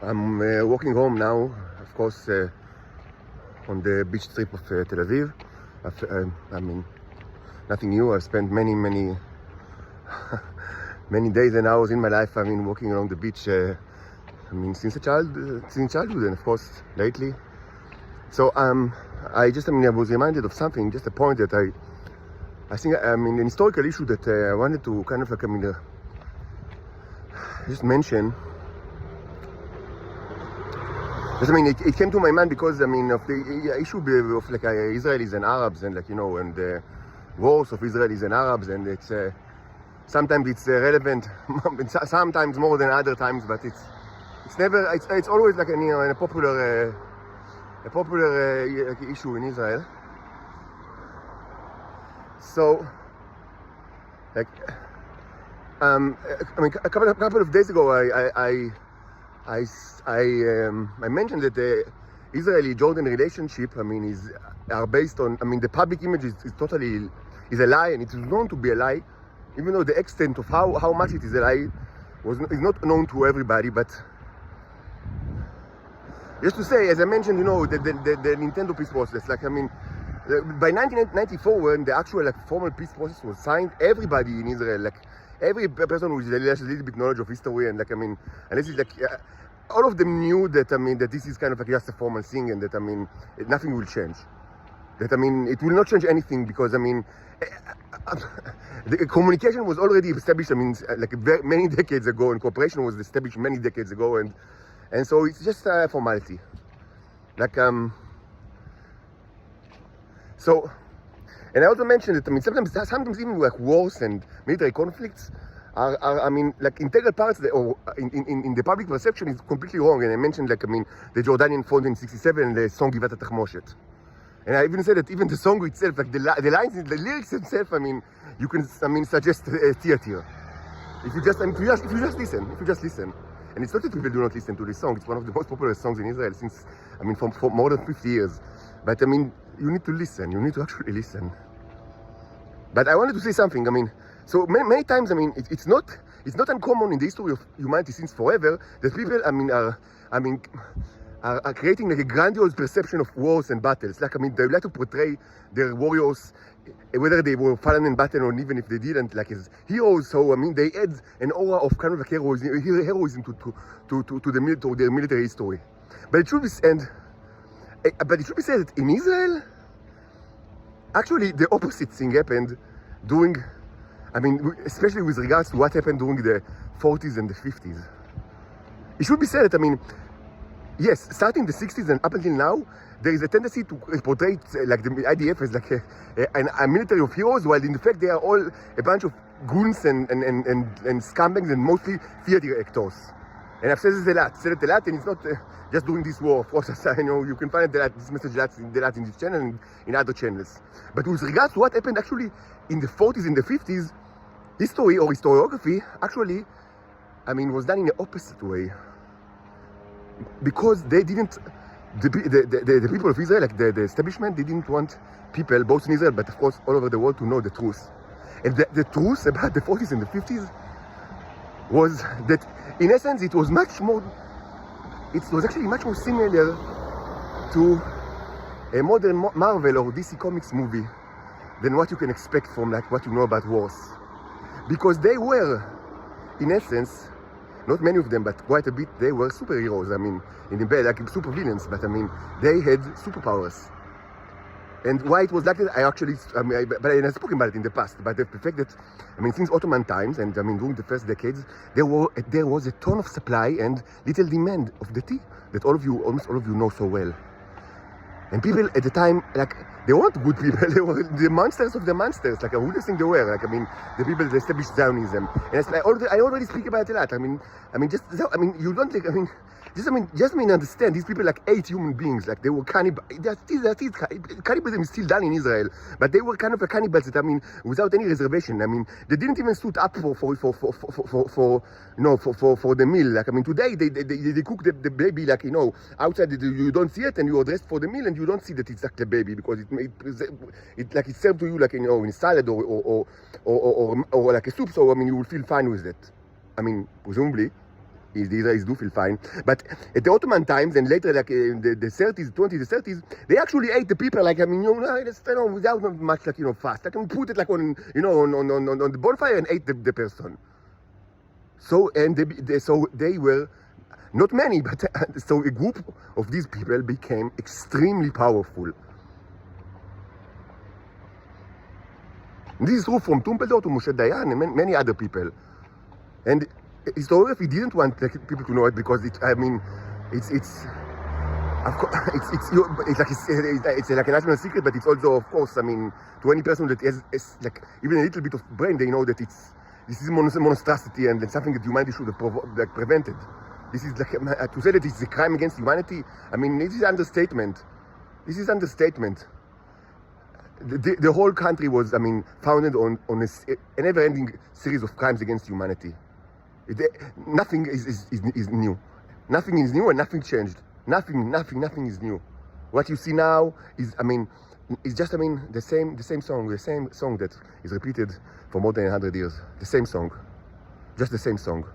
I'm walking home now, of course, on the beach strip of Tel Aviv. I mean, nothing new. I've spent many days and hours in my life. I mean, walking along the beach. Since childhood, and of course lately. So I was reminded of something, just a point that I think an historical issue that I wanted to kind of just mention. It came to my mind because of the issue of Israelis and Arabs and and the wars of Israelis and Arabs, and it's sometimes it's relevant, sometimes more than other times, but it's always a popular issue in Israel. So a couple of days ago I mentioned that the Israeli-Jordan relationship, are based on, the public image is totally a lie, and it is known to be a lie, even though the extent of how much it is a lie is not known to everybody. But just to say, as I mentioned, the Nintendo peace process, by 1994, when the actual formal peace process was signed, everybody in Israel, every person with a little bit knowledge of history, and all of them knew that that this is kind of just a formal thing, and that nothing will change. That it will not change anything, because the communication was already established. Many decades ago, and cooperation was established many decades ago, and so it's just a formality. So. And I also mentioned that sometimes even wars and military conflicts are integral parts in the public perception is completely wrong. And I mentioned the Jordanian front in '67 and the song Givat HaTachmoshet. And I even said that even the song itself, the lines, the lyrics themselves, you can suggest theater. If you just listen. And it's not that people do not listen to this song. It's one of the most popular songs in Israel since for more than 50 years. But you need to listen. You need to actually listen. But I wanted to say something. So many times, it's not uncommon in the history of humanity since forever that people, are creating a grandiose perception of wars and battles. They like to portray their warriors, whether they were fallen in battle or even if they didn't, as heroes. So they add an aura of kind of heroism to their military history. But it should be said that in Israel, actually the opposite thing happened during, especially with regards to what happened during the 40s and the 50s. It should be said that, yes, starting the 60s and up until now, there is a tendency to portray the IDF as a military of heroes, while in fact they are all a bunch of goons and scumbags and mostly theater actors. And I've said it a lot, and it's not just during this war. Of course, you can find this message in this channel and in other channels. But with regards to what happened actually in the 40s and the 50s, history or historiography actually, was done in the opposite way. Because they didn't, the people of Israel, the establishment, they didn't want people, both in Israel, but of course all over the world, to know the truth. And the truth about the 40s and the 50s was that, in essence, it was actually much more similar to a modern Marvel or DC Comics movie than what you can expect from what you know about wars. Because they were, in essence, not many of them, but quite a bit, they were superheroes. In the bed, super villains, but they had superpowers. And why it was like that, I've spoken about it in the past, but the fact that, since Ottoman times, and during the first decades, there was a ton of supply and little demand of the tea that almost all of you know so well. And people at the time, they weren't good people, they were the monsters of the monsters, who do you think they were? The people that established Zionism. And I already speak about it a lot. You don't think, understand, these people ate human beings, they were cannibals. Cannibalism is still done in Israel, but they were kind of cannibals that, without any reservation. They didn't even suit up for the meal. Today they cook the baby outside. You don't see it, and you are dressed for the meal, and you don't see that it's a baby because it's served to you in salad or like a soup. So you will feel fine with it. Presumably. the Israelis do feel fine. But at the Ottoman times and later, like in the 30s, 20s, the 30s, they actually ate the people, like, I mean, without much, like, fast. Like, put it, like, on the bonfire and ate the person. So, and so they were, not many, but so a group of these people became extremely powerful. This is true from Trumpeldor to Moshe Dayan and many other people. And historiography didn't want people to know it because it's of course it's like a national secret, but it's also, of course, I mean, to any person that has like even a little bit of brain, they know that this is monstrosity and something that humanity should have prevented. This is like to say that it's a crime against humanity. I mean, this is understatement. This is understatement. The whole country was, I mean, founded on a never-ending series of crimes against humanity. Nothing is new. Nothing is new and nothing changed. Nothing is new. What you see now is, I mean, it's just, I mean, the same song that is repeated for more than 100 years. The same song. Just the same song.